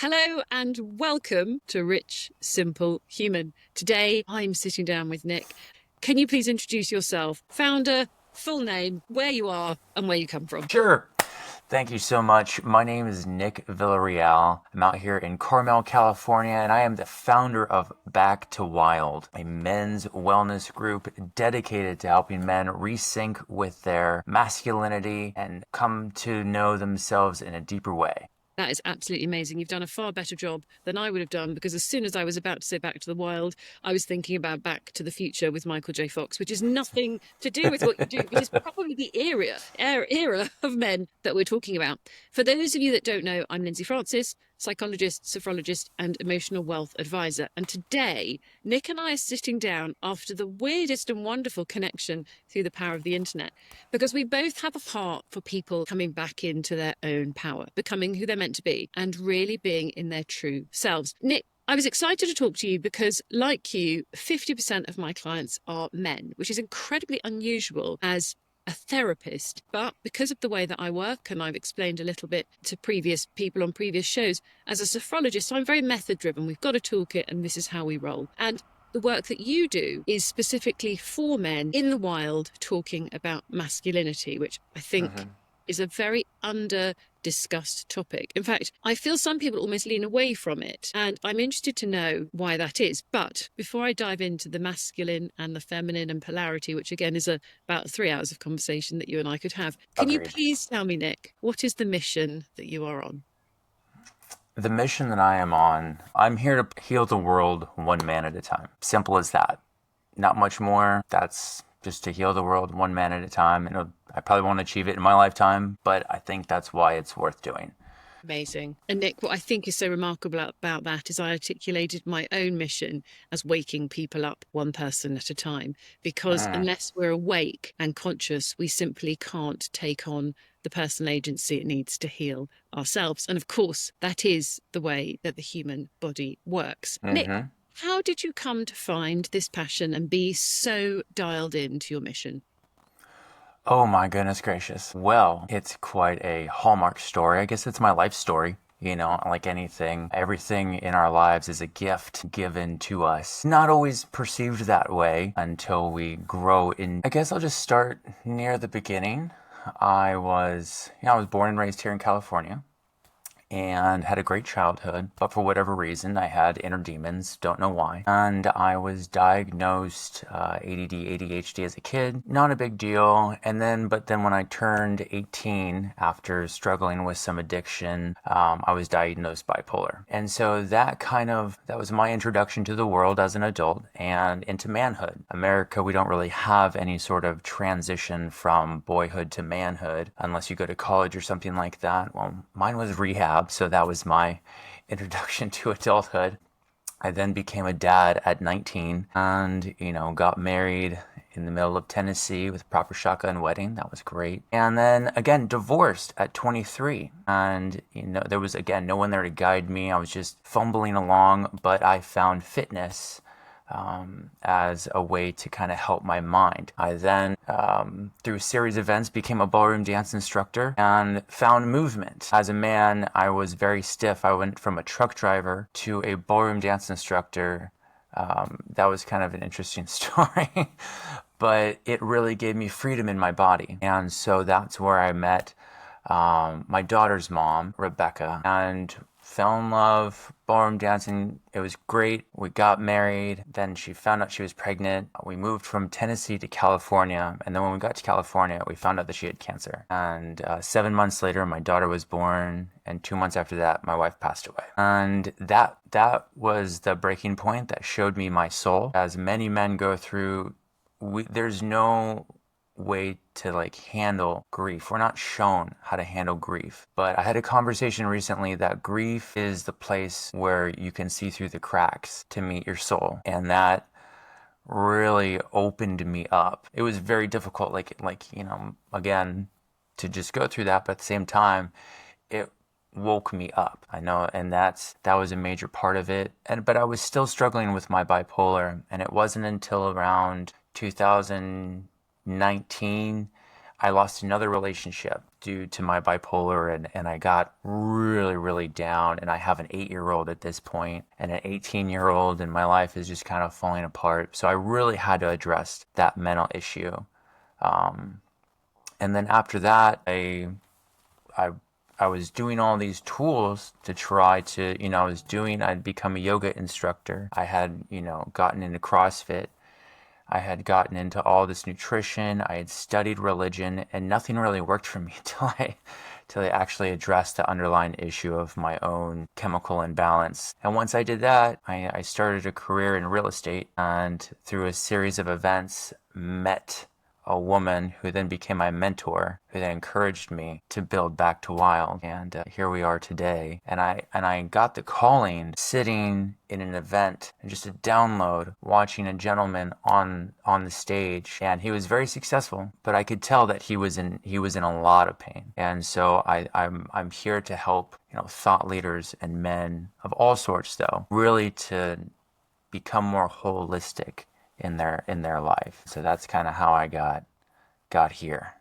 Hello and welcome to Rich, Simple, Human. Today I'm sitting down with Nick. Can you please introduce yourself? Founder, full name, where you are, and where you come from. Sure. Thank you so much. My name is Nick Villarreal. I'm out here in Carmel, California, and I am the founder of Back to Wild, a men's wellness group dedicated to helping men resync with their masculinity and come to know themselves in a deeper way. That is absolutely amazing. You've done a far better job than I would have done because as soon as I was about to say Back to the Wild, I was thinking about Back to the Future with Michael J. Fox, which is nothing to do with what you do, but is probably the era of men that we're talking about. For those of you that don't know, I'm Lindsey Francis, psychologist, sophrologist, and emotional wealth advisor. And today, Nick and I are sitting down after the weirdest and wonderful connection through the power of the internet because we both have a heart for people coming back into their own power, becoming who they're meant to be, and really being in their true selves. Nick, I was excited to talk to you because, like you, 50% of my clients are men, which is incredibly unusual as a therapist. But because of the way that I work, and I've explained a little bit to previous people on previous shows, as a sophrologist, I'm very method driven. We've got a toolkit, and this is how we roll. And the work that you do is specifically for men in the wild talking about masculinity, which I think Mhm. is a very under discussed topic. In fact, I feel some people almost lean away from it, and I'm interested to know why that is. But before I dive into the masculine and the feminine and polarity, which again is about 3 hours of conversation that you and I could have, can you Agreed. please tell me, Nick, what is the mission that you are on? The mission that I am on, I'm here to heal the world one man at a time. Simple as that. Not much more. That's just to heal the world one man at a time. And I probably won't achieve it in my lifetime, but I think that's why it's worth doing. Amazing. And Nick, what I think is so remarkable about that is I articulated my own mission as waking people up one person at a time. Because Mm. unless we're awake and conscious, we simply can't take on the personal agency it needs to heal ourselves. And of course, that is the way that the human body works. Nick, Hmm. how did you come to find this passion and be so dialed into your mission? Oh my goodness gracious. Well, it's quite a hallmark story. I guess it's my life story. Like anything, everything in our lives is a gift given to us. Not always perceived that way until we grow in. I guess I'll just start near the beginning. I was born and raised here in California and had a great childhood, but for whatever reason, I had inner demons, don't know why. And I was diagnosed ADD, ADHD as a kid, not a big deal. But then when I turned 18, after struggling with some addiction, I was diagnosed bipolar. And so that was my introduction to the world as an adult and into manhood. America, we don't really have any sort of transition from boyhood to manhood unless you go to college or something like that. Well, mine was rehab, so that was my introduction to adulthood. I then became a dad at 19 and, got married in the middle of Tennessee with a proper shotgun wedding. That was great. And then again, divorced at 23. And, there was again no one there to guide me. I was just fumbling along, but I found fitness as a way to kind of help my mind. I then, through a series of events, became a ballroom dance instructor and found movement. As a man, I was very stiff. I went from a truck driver to a ballroom dance instructor. That was kind of an interesting story, but it really gave me freedom in my body. And so that's where I met my daughter's mom, Rebecca, and fell in love, ballroom dancing. It was great. We got married. Then she found out she was pregnant. We moved from Tennessee to California. And then when we got to California, we found out that she had cancer. And 7 months later, my daughter was born. And 2 months after that, my wife passed away. And that was the breaking point that showed me my soul. As many men go through, there's no way to handle grief. We're not shown how to handle grief. But I had a conversation recently that grief is the place where you can see through the cracks to meet your soul. And that really opened me up. It was very difficult, again, to just go through that, but at the same time, it woke me up. I know, and that was a major part of it. But I was still struggling with my bipolar, and it wasn't until around 2019 I lost another relationship due to my bipolar, and I got really, really down. And I have an 8-year-old at this point, and an 18-year-old, and my life is just kind of falling apart. So I really had to address that mental issue. Um, and then after that, I I was doing all these tools to try to, I'd become a yoga instructor. I had, gotten into CrossFit. I had gotten into all this nutrition. I had studied religion, and nothing really worked for me till I actually addressed the underlying issue of my own chemical imbalance. And once I did that, I started a career in real estate, and through a series of events, met a woman who then became my mentor, who then encouraged me to build back to wild. And here we are today. And I got the calling sitting in an event and just a download, watching a gentleman on the stage, and he was very successful, but I could tell that he was in a lot of pain. And so I'm here to help thought leaders and men of all sorts, though, really to become more holistic in their life. So that's kind of how I got here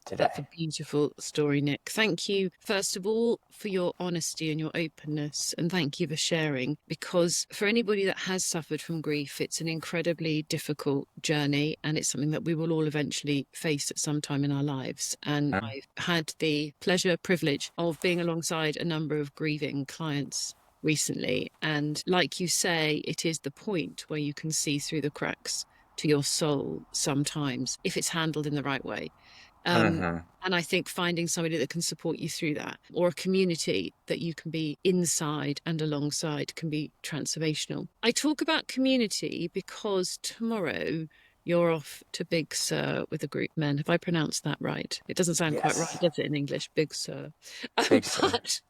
That's a today. beautiful story, Nick. Thank you, first of all, for your honesty and your openness. And thank you for sharing, because for anybody that has suffered from grief, it's an incredibly difficult journey. And it's something that we will all eventually face at some time in our lives. And Mm-hmm. I've had the pleasure, privilege of being alongside a number of grieving clients recently. And like you say, it is the point where you can see through the cracks to your soul sometimes if it's handled in the right way. Um, Mm-hmm. and I think finding somebody that can support you through that, or a community that you can be inside and alongside, can be transformational. I talk about community because tomorrow you're off to Big Sur with a group of men. Have I pronounced that right? It doesn't sound quite right, Yes. does it, in English? Big Sur. Big Sur. But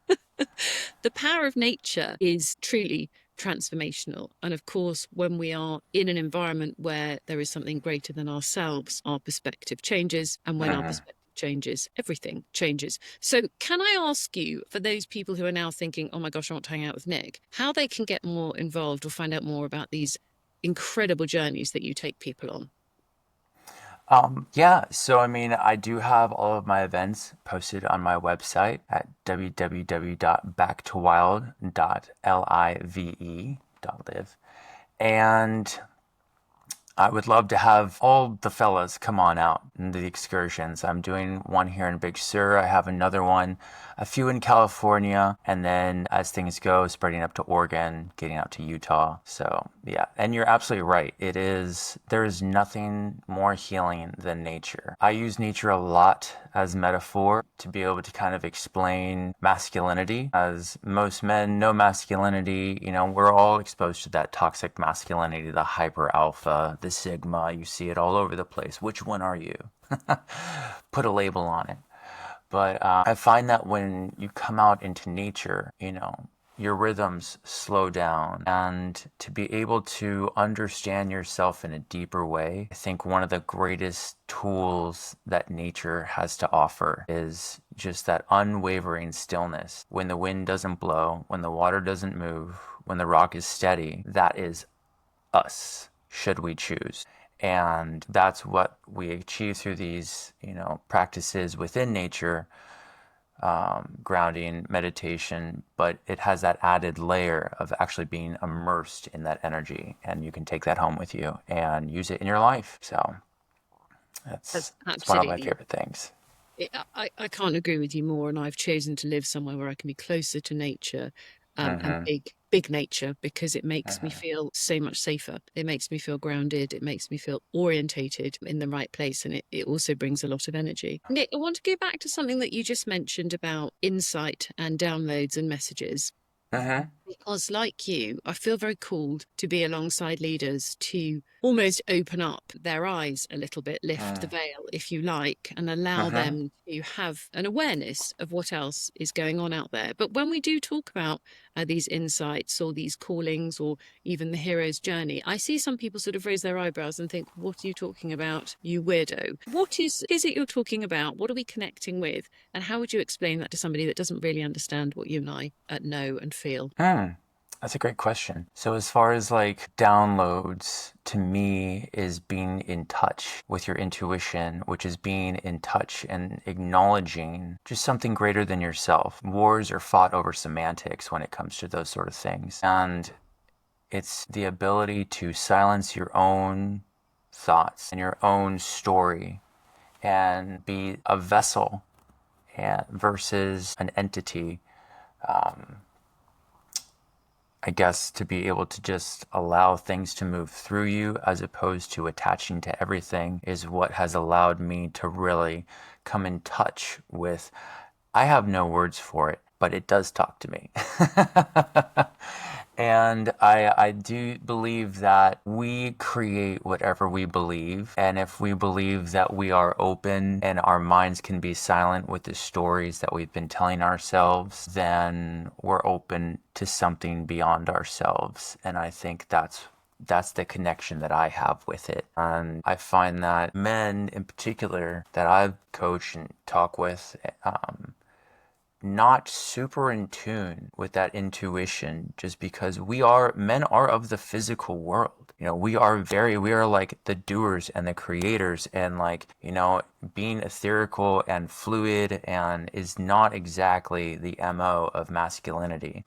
the power of nature is truly transformational. And of course, when we are in an environment where there is something greater than ourselves, our perspective changes. And when our Mm-hmm. perspective changes, everything changes. So, can I ask you, for those people who are now thinking, oh my gosh, I want to hang out with Nick, how they can get more involved or find out more about these incredible journeys that you take people on? Yeah, so I mean, I do have all of my events posted on my website at www.backtowild.live. And I would love to have all the fellas come on out in the excursions. I'm doing one here in Big Sur. I have another one, a few in California, and then as things go, spreading up to Oregon, getting out to Utah. So yeah, and you're absolutely right. There is nothing more healing than nature. I use nature a lot as metaphor to be able to kind of explain masculinity. As most men know masculinity, we're all exposed to that toxic masculinity, the hyper alpha, the sigma. You see it all over the place. Which one are you? Put a label on it. But I find that when you come out into nature, your rhythms slow down. And to be able to understand yourself in a deeper way, I think one of the greatest tools that nature has to offer is just that unwavering stillness. When the wind doesn't blow, when the water doesn't move, when the rock is steady, that is us, should we choose. And that's what we achieve through these, practices within nature, grounding, meditation, but it has that added layer of actually being immersed in that energy, and you can take that home with you and use it in your life. So That's it's one of my absolutely favorite things. I can't agree with you more. And I've chosen to live somewhere where I can be closer to nature, and Mm-hmm. big nature, because it makes me Mm-hmm. feel so much safer. It makes me feel grounded. It makes me feel orientated in the right place. And it also brings a lot of energy. Nick, I want to go back to something that you just mentioned about insight and downloads and messages. Mm-hmm. Because, like you, I feel very called to be alongside leaders to almost open up their eyes a little bit, lift the veil, if you like, and allow Mm-hmm. them to have an awareness of what else is going on out there. But when we do talk about these insights or these callings or even the hero's journey, I see some people sort of raise their eyebrows and think, what are you talking about, you weirdo? What is it you're talking about? What are we connecting with? And how would you explain that to somebody that doesn't really understand what you and I know and feel? Mm. That's a great question. So, as far as like downloads, to me, is being in touch with your intuition, which is being in touch and acknowledging just something greater than yourself. Wars are fought over semantics when it comes to those sort of things. And it's the ability to silence your own thoughts and your own story and be a vessel versus an entity. I guess to be able to just allow things to move through you as opposed to attaching to everything is what has allowed me to really come in touch with. I have no words for it, but it does talk to me. And I do believe that we create whatever we believe. And if we believe that we are open and our minds can be silent with the stories that we've been telling ourselves, then we're open to something beyond ourselves. And I think that's the connection that I have with it. And I find that men in particular that I've coached and talk with, not super in tune with that intuition just because men are of the physical world. We are like the doers and the creators, and like, being ethereal and fluid and is not exactly the MO of masculinity.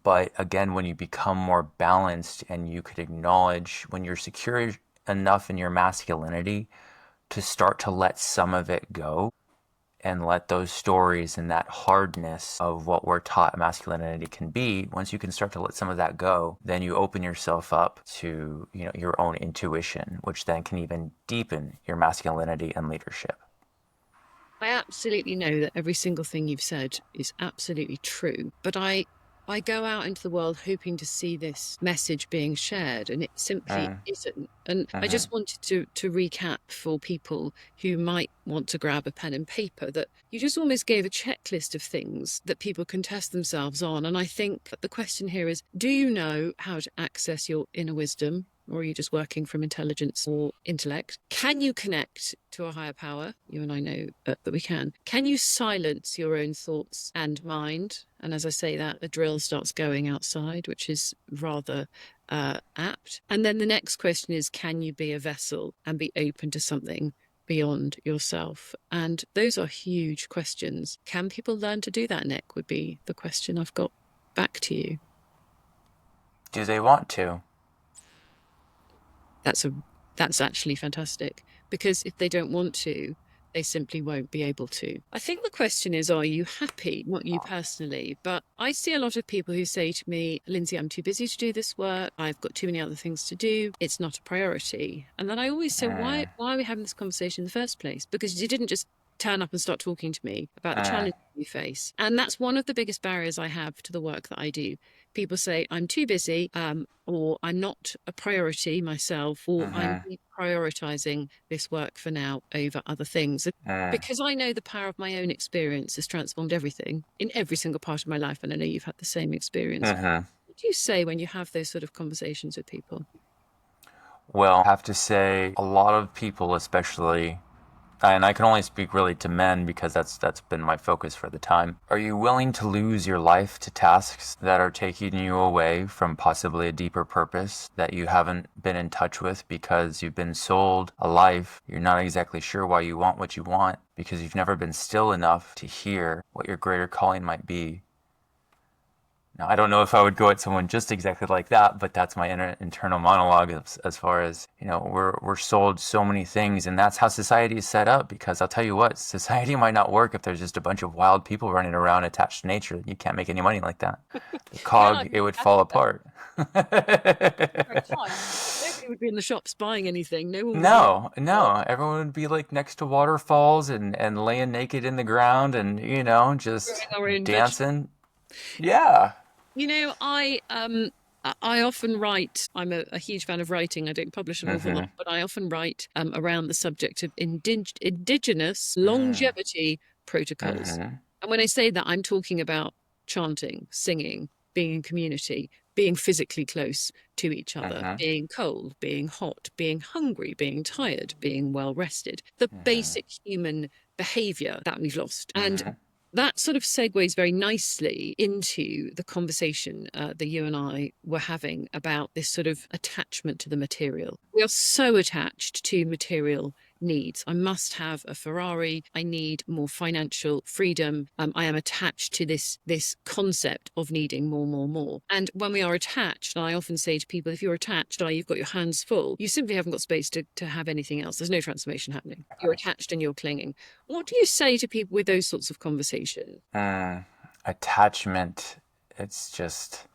But again, when you become more balanced and you could acknowledge when you're secure enough in your masculinity to start to let some of it go, and let those stories and that hardness of what we're taught masculinity can be, once you can start to let some of that go, then you open yourself up to, your own intuition, which then can even deepen your masculinity and leadership. I absolutely know that every single thing you've said is absolutely true, but I go out into the world hoping to see this message being shared, and it simply Mm, isn't. And I mm-hmm, just wanted to recap for people who might want to grab a pen and paper that you just almost gave a checklist of things that people can test themselves on. And I think the question here is, do you know how to access your inner wisdom? Or are you just working from intelligence or intellect? Can you connect to a higher power? You and I know that we can. Can you silence your own thoughts and mind? And as I say that, the drill starts going outside, which is rather apt. And then the next question is, can you be a vessel and be open to something beyond yourself? And those are huge questions. Can people learn to do that, Nick? Would be the question I've got back to you. do they want to? That's a that's actually fantastic because if they don't want to, they simply won't be able to. I think the question is, are you happy? Not you personally, but I see a lot of people who say to me, Lindsey, I'm too busy to do this work. I've got too many other things to do. It's not a priority. And then I always say, why Mm, why are we having this conversation in the first place? Because you didn't just turn up and start talking to me about the mm, challenge you face. And that's one of the biggest barriers I have to the work that I do. People say, I'm too busy, or I'm not a priority myself, or I'm mm-hmm, prioritizing this work for now over other things. And mm, because I know the power of my own experience has transformed everything in every single part of my life, and I know you've had the same experience. mm-hmm. What do you say when you have those sort of conversations with people? Well, I have to say, a lot of people, especially, and I can only speak really to men because that's been my focus for the time. Are you willing to lose your life to tasks that are taking you away from possibly a deeper purpose that you haven't been in touch with because you've been sold a life you're not exactly sure why you want what you want because you've never been still enough to hear what your greater calling might be? Now, I don't know if I would go at someone just exactly like that, but that's my internal monologue as far as, we're sold so many things, and that's how society is set up. Because I'll tell you what, society might not work if there's just a bunch of wild people running around attached to nature. You can't make any money like that. The Yeah, I cog, it think would fall exactly that. apart. Very kind. Nobody would be in the shops buying anything. No one would be No, no. Everyone would be like next to waterfalls and laying naked in the ground and, growing just our own vegetables. dancing. Yeah. I often write. I'm a huge fan of writing. I don't publish an awful lot, Mm-hmm. but I often write around the subject of indigenous Mm-hmm. longevity protocols. Mm-hmm. And when I say that, I'm talking about chanting, singing, being in community, being physically close to each other, Mm-hmm. being cold, being hot, being hungry, being tired, being well rested. The Mm-hmm. basic human behavior that we've lost. And Mm-hmm. That sort of segues very nicely into the conversation that you and I were having about this sort of attachment to the material. We are so attached to material needs. I must have a Ferrari. I need more financial freedom. I am attached to this concept of needing more, more, more. And when we are attached, and I often say to people, if you're attached, you've got your hands full, you simply haven't got space to have anything else. There's no transformation happening. You're attached and you're clinging. What do you say to people with those sorts of conversations? Mm, attachment, it's just,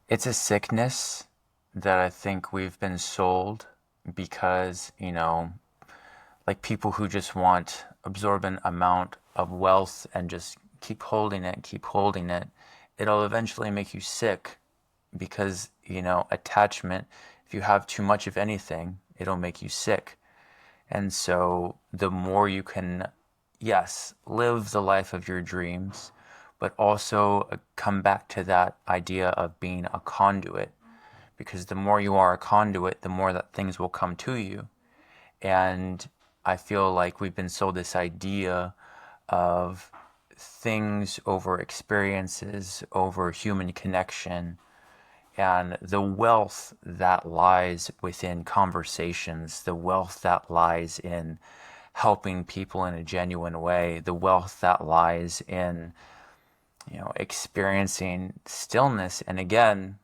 it's a sickness that I think we've been sold because, like people who just want absorbent amount of wealth and just keep holding it, it'll eventually make you sick because, attachment, if you have too much of anything, it'll make you sick. And so the more you can, yes, live the life of your dreams, but also come back to that idea of being a conduit. Because the more you are a conduit, the more that things will come to you. And I feel like we've been sold this idea of things over experiences, over human connection, and the wealth that lies within conversations, the wealth that lies in helping people in a genuine way, the wealth that lies in, experiencing stillness. And again,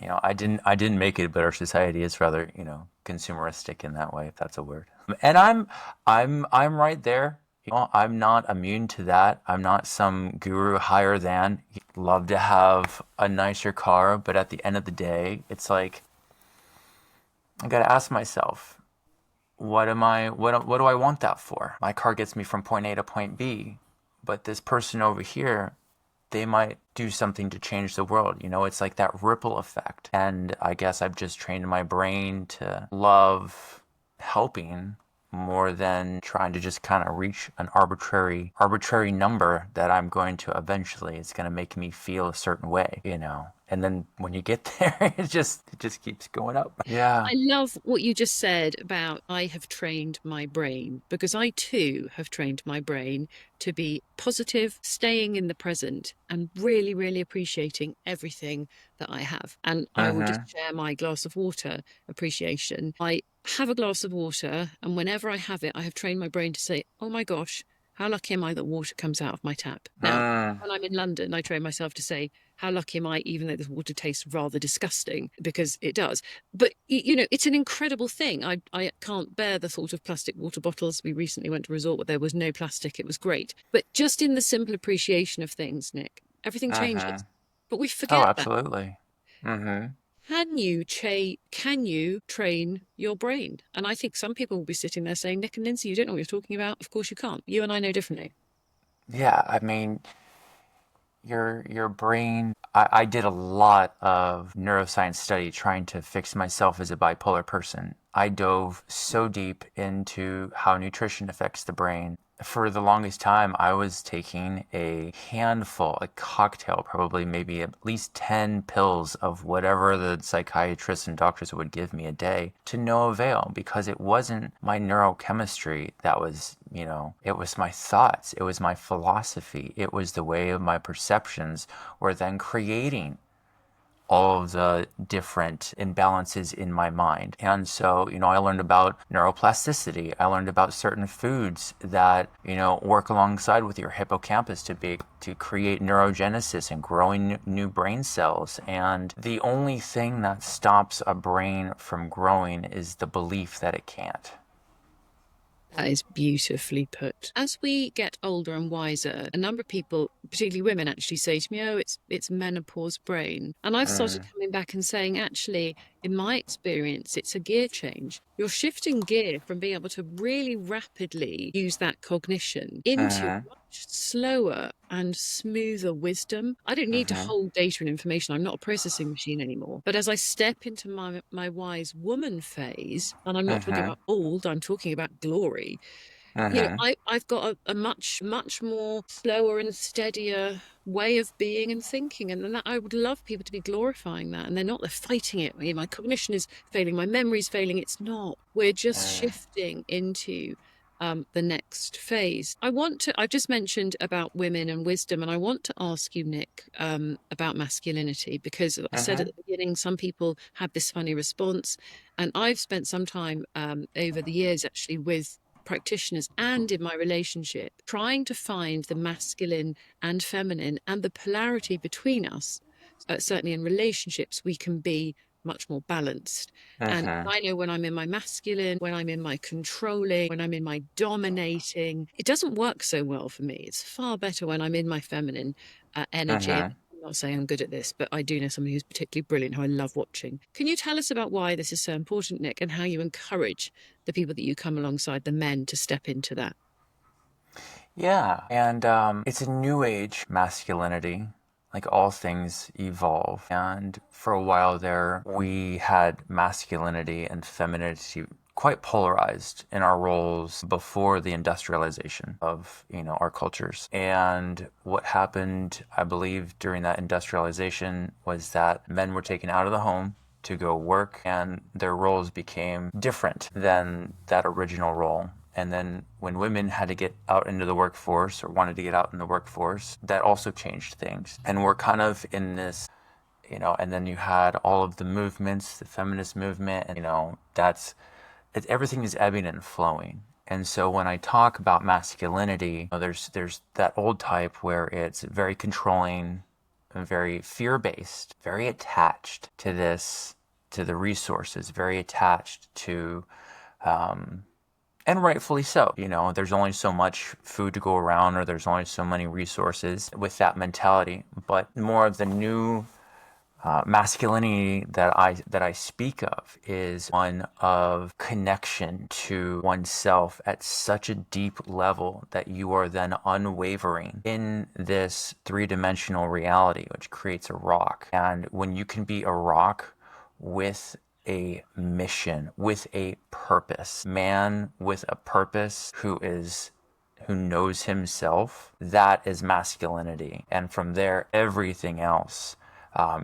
I didn't make it, but our society is rather, consumeristic in that way, if that's a word. And I'm right there. I'm not immune to that. I'm not some guru higher than. Love to have a nicer car, but at the end of the day, it's like I gotta ask myself, what do I want that for? My car gets me from point A to point B, but this person over here, they might do something to change the world. It's like that ripple effect. And I guess I've just trained my brain to love helping more than trying to just kind of reach an arbitrary number that I'm going to eventually, it's going to make me feel a certain way. And then when you get there, it just keeps going up. Yeah. I love what you just said about I have trained my brain because I too have trained my brain to be positive, staying in the present, and really, really appreciating everything that I have. And I will just Mm-hmm. share my glass of water appreciation. I have a glass of water, and whenever I have it, I have trained my brain to say, oh my gosh, how lucky am I that water comes out of my tap? Now, Mm. when I'm in London, I train myself to say, how lucky am I, even though the water tastes rather disgusting, because it does. But it's an incredible thing. I can't bear the thought of plastic water bottles. We recently went to a resort where there was no plastic. It was great. But just in the simple appreciation of things, Nick, everything Mm-hmm. changes. But we Oh, forget that. absolutely. Mm-hmm. Can you train your brain? And I think some people will be sitting there saying, Nick and Lindsay, you don't know what you're talking about. Of course you can't. You and I know differently. Yeah, I mean, your brain. I did a lot of neuroscience study trying to fix myself as a bipolar person. I dove so deep into how nutrition affects the brain. For the longest time, I was taking a handful, a cocktail, probably maybe at least 10 pills of whatever the psychiatrists and doctors would give me a day to no avail because it wasn't my neurochemistry that was, it was my thoughts, it was my philosophy, it was the way of my perceptions were then creating all of the different imbalances in my mind. And so, I learned about neuroplasticity. I learned about certain foods that, work alongside with your hippocampus to create neurogenesis and growing new brain cells. And the only thing that stops a brain from growing is the belief that it can't. That is beautifully put. As we get older and wiser, a number of people, particularly women, actually say to me, "Oh, it's menopause brain." And I've started Mm, coming back and saying, actually, in my experience, it's a gear change. You're shifting gear from being able to really rapidly use that cognition into mm-hmm, much slower and smoother wisdom. I don't need to mm-hmm, hold data and information. I'm not a processing machine anymore. But as I step into my wise woman phase, and I'm not talking mm-hmm, about old, I'm talking about glory. mm-hmm, I've got a much, much more slower and steadier way of being and thinking. And then that I would love people to be glorifying that. And they're not, they're fighting it. My cognition is failing, my memory's failing. It's not. We're just mm, shifting into the next phase. I've just mentioned about women and wisdom, and I want to ask you, Nick, about masculinity, because I said at Mm-hmm. the beginning, some people have this funny response. And I've spent some time over the years actually with practitioners and in my relationship trying to find the masculine and feminine and the polarity between us. Certainly in relationships, we can be much more balanced. And Mm-hmm. I know when I'm in my masculine, when I'm in my controlling, when I'm in my dominating, it doesn't work so well for me. It's far better when I'm in my feminine energy. And Mm-hmm. I'm not saying I'm good at this, but I do know somebody who's particularly brilliant who I love watching. Can you tell us about why this is so important, Nick, and how you encourage the people that you come alongside, the men, to step into that? Yeah, and it's a new age masculinity. Like all things evolve. And for a while there, we had masculinity and femininity quite polarized in our roles before the industrialization of, our cultures. And what happened, I believe, during that industrialization was that men were taken out of the home to go work, and their roles became different than that original role. And then when women had to get out into the workforce or wanted to get out in the workforce, that also changed things. And we're kind of in this, and then you had all of the movements, the feminist movement, and, everything is ebbing and flowing. And so when I talk about masculinity, there's that old type where it's very controlling, very fear-based, very attached to to the resources, very attached to and rightfully so. There's only so much food to go around, or there's only so many resources with that mentality. But more of the new masculinity that I speak of is one of connection to oneself at such a deep level that you are then unwavering in this three-dimensional reality, which creates a rock. And when you can be a rock with a mission, with a purpose, man with a purpose who knows himself, that is masculinity. And from there, everything else,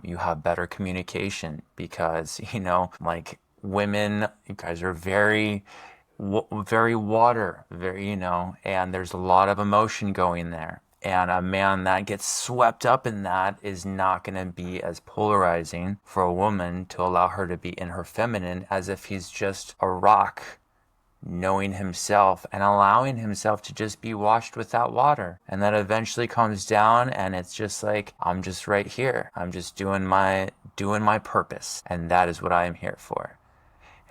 you have better communication because, like women, you guys are very water, and there's a lot of emotion going there. And a man that gets swept up in that is not going to be as polarizing for a woman to allow her to be in her feminine as if he's just a rock knowing himself and allowing himself to just be washed with that water. And that eventually comes down and it's just like, I'm just right here. I'm just doing my purpose. And that is what I am here for.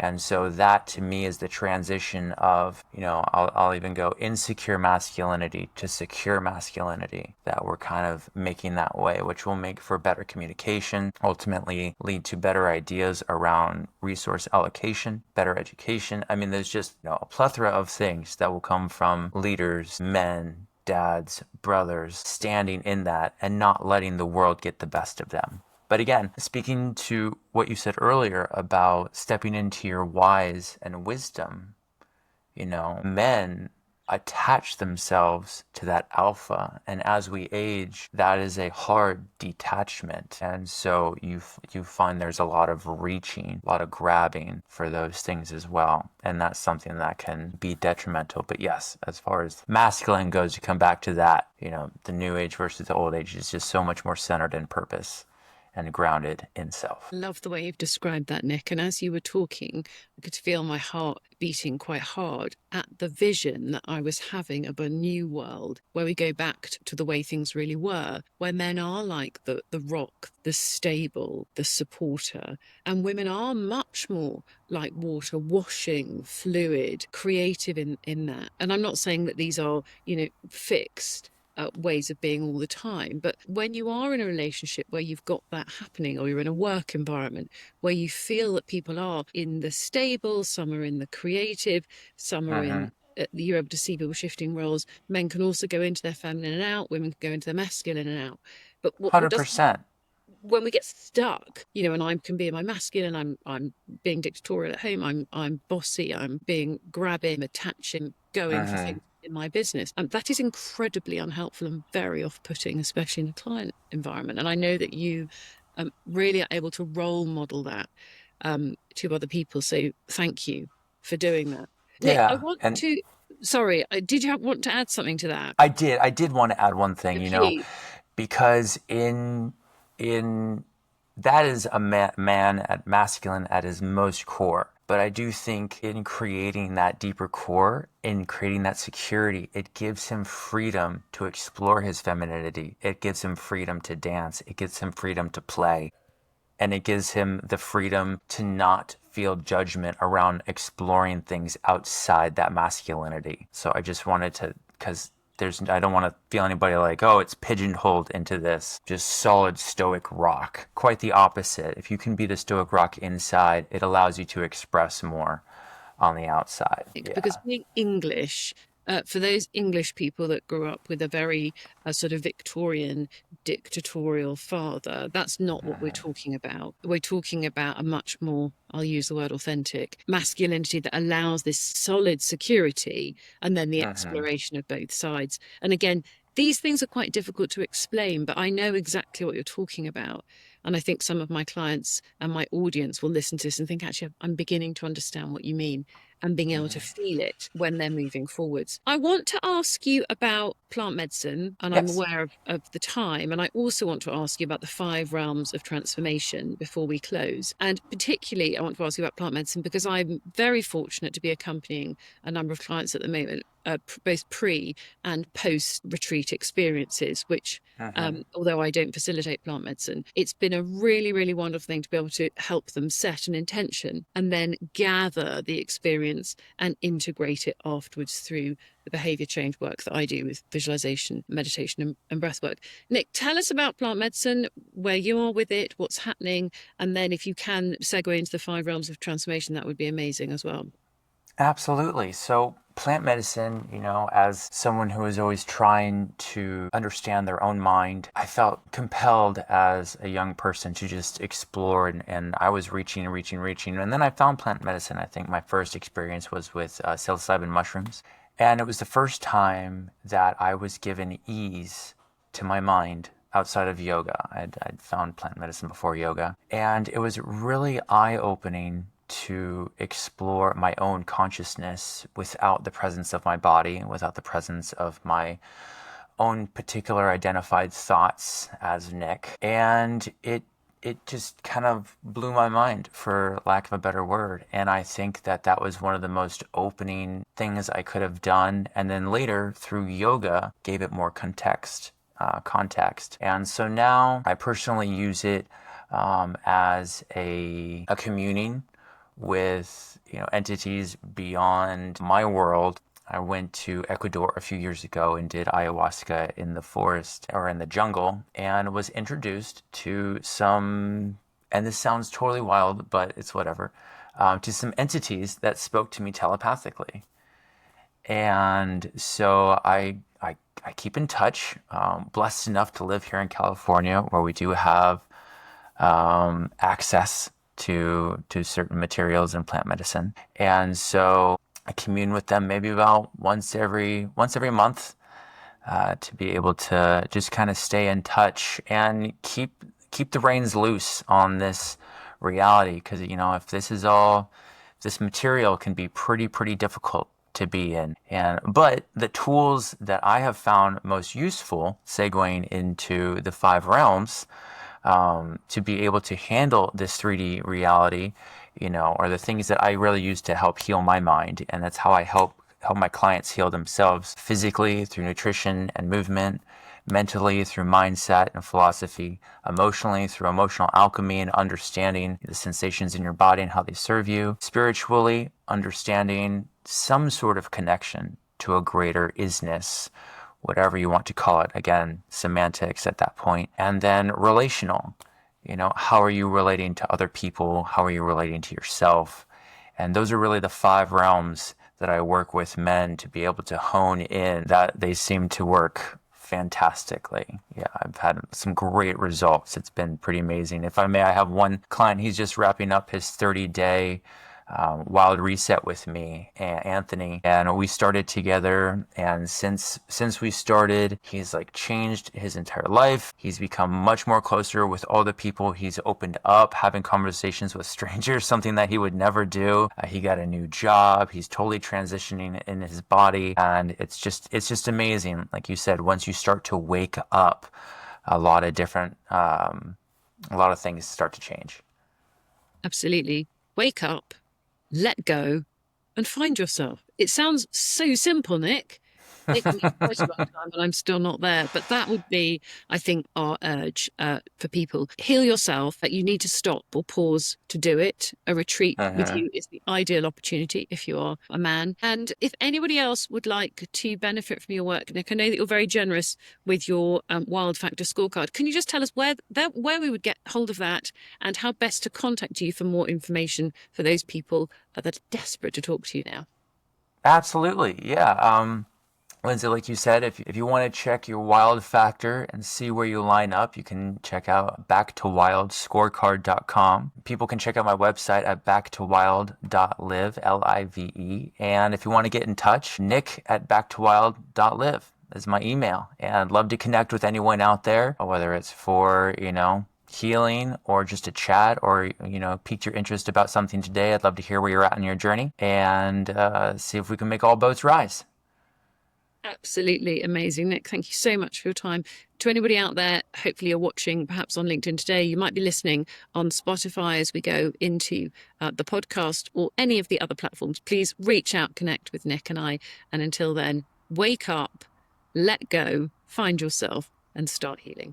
And so that to me is the transition of, I'll even go insecure masculinity to secure masculinity, that we're kind of making that way, which will make for better communication, ultimately lead to better ideas around resource allocation, better education. I mean, there's just, a plethora of things that will come from leaders, men, dads, brothers, standing in that and not letting the world get the best of them. But again, speaking to what you said earlier about stepping into your whys and wisdom, men attach themselves to that alpha. And as we age, that is a hard detachment. And so you find there's a lot of reaching, a lot of grabbing for those things as well. And that's something that can be detrimental. But yes, as far as masculine goes, you come back to that, the new age versus the old age is just so much more centered in purpose and grounded in self. Love the way you've described that, Nick. And as you were talking, I could feel my heart beating quite hard at the vision that I was having of a new world where we go back to the way things really were, where men are like the rock, the stable, the supporter, and women are much more like water, washing, fluid, creative in that. And I'm not saying that these are, fixed ways of being all the time. But when you are in a relationship where you've got that happening, or you're in a work environment where you feel that people are in the stable, some are in the creative, some are Mm-hmm. in you're able to see people shifting roles. Men can also go into their feminine and out, women can go into their masculine and out. But what doesn't 100%. when we get stuck, and I can be in my masculine, I'm being dictatorial at home, I'm bossy, I'm being grabbing, attaching, going for Mm-hmm. things in my business. And that is incredibly unhelpful and very off-putting, especially in a client environment. And I know that you really are able to role model that to other people. So thank you for doing that. Nick, I Yeah. want And to Sorry, did you want to add something to that? I did want to add one thing, Please. because in that is a man at masculine at his most core. But I do think in creating that deeper core, in creating that security, it gives him freedom to explore his femininity. It gives him freedom to dance. It gives him freedom to play, and it gives him the freedom to not feel judgment around exploring things outside that masculinity. So I just wanted to, because I don't want to feel anybody like, oh, it's pigeonholed into this just solid stoic rock. Quite the opposite. If you can be the stoic rock inside, it allows you to express more on the outside. Because Yeah. being English, for those English people that grew up with a very sort of Victorian dictatorial father, that's not what we're talking about. We're talking about a much more, I'll use the word authentic, masculinity that allows this solid security and then the Mm-hmm. exploration of both sides. And again, these things are quite difficult to explain, but I know exactly what you're talking about. And I think some of my clients and my audience will listen to this and think, actually, I'm beginning to understand what you mean and being able to feel it when they're moving forwards. I want to ask you about plant medicine, and I'm Yes. aware of the time. And I also want to ask you about the five realms of transformation before we close. And particularly, I want to ask you about plant medicine because I'm very fortunate to be accompanying a number of clients at the moment, both pre and post retreat experiences, which Mm-hmm. although I don't facilitate plant medicine, it's been a really, really wonderful thing to be able to help them set an intention and then gather the experience and integrate it afterwards through the behavior change work that I do with visualization, meditation, and breath work. Nick, tell us about plant medicine, where you are with it, what's happening, and then if you can segue into the five realms of transformation, that would be amazing as well. Absolutely. So, plant medicine, as someone who is always trying to understand their own mind, I felt compelled as a young person to just explore, and I was reaching and reaching and reaching. And then I found plant medicine. I think my first experience was with psilocybin mushrooms. And it was the first time that I was given ease to my mind outside of yoga. I'd found plant medicine before yoga. And it was really eye opening to explore my own consciousness without the presence of my body, without the presence of my own particular identified thoughts as Nick. And it just kind of blew my mind, for lack of a better word. And I think that that was one of the most opening things I could have done. And then later, through yoga, gave it more context. And so now I personally use it as a communing with entities beyond my world. I went to Ecuador a few years ago and did ayahuasca in the forest or in the jungle, and was introduced to some, and this sounds totally wild, but it's whatever, to some entities that spoke to me telepathically. And so I keep in touch. Blessed enough to live here in California, where we do have access to certain materials in plant medicine, and so I commune with them maybe about once every month, to be able to just kind of stay in touch and keep the reins loose on this reality, because if this material can be pretty difficult to be in. But the tools that I have found most useful, segueing into the five realms, to be able to handle this 3D reality, are the things that I really use to help heal my mind. And that's how I help my clients heal themselves physically through nutrition and movement, mentally through mindset and philosophy, emotionally through emotional alchemy and understanding the sensations in your body and how they serve you, spiritually understanding some sort of connection to a greater isness, whatever you want to call it. Again, semantics at that point. And then relational, how are you relating to other people? How are you relating to yourself? And those are really the five realms that I work with men to be able to hone in, that they seem to work fantastically. Yeah, I've had some great results. It's been pretty amazing. If I may, I have one client, he's just wrapping up his 30-day Wild Reset with me and Anthony, and we started together. And since we started, he's like changed his entire life. He's become much more closer with all the people. He's opened up, having conversations with strangers, something that he would never do. He got a new job. He's totally transitioning in his body, and it's just amazing. Like you said, once you start to wake up, a lot of different a lot of things start to change. Absolutely. Wake up, let go, and find yourself. It sounds so simple, Nick. Taken me quite a long time and I'm still not there. But that would be, I think, our urge for people. Heal yourself, that you need to stop or pause to do it. A retreat with Mm-hmm. you is the ideal opportunity if you are a man. And if anybody else would like to benefit from your work, Nick, I know that you're very generous with your Wild Factor scorecard. Can you just tell us where we would get hold of that and how best to contact you for more information for those people that are desperate to talk to you now? Absolutely, yeah. Lindsay, like you said, if you want to check your wild factor and see where you line up, you can check out backtowildscorecard.com. People can check out my website at backtowild.live, Live. And if you want to get in touch, Nick at backtowild.live is my email. And I'd love to connect with anyone out there, whether it's for, healing or just a chat or, piqued your interest about something today. I'd love to hear where you're at in your journey and see if we can make all boats rise. Absolutely amazing, Nick. Thank you so much for your time. To anybody out there, hopefully you're watching perhaps on LinkedIn today. You might be listening on Spotify as we go into the podcast or any of the other platforms. Please reach out, connect with Nick and I. And until then, wake up, let go, find yourself, and start healing.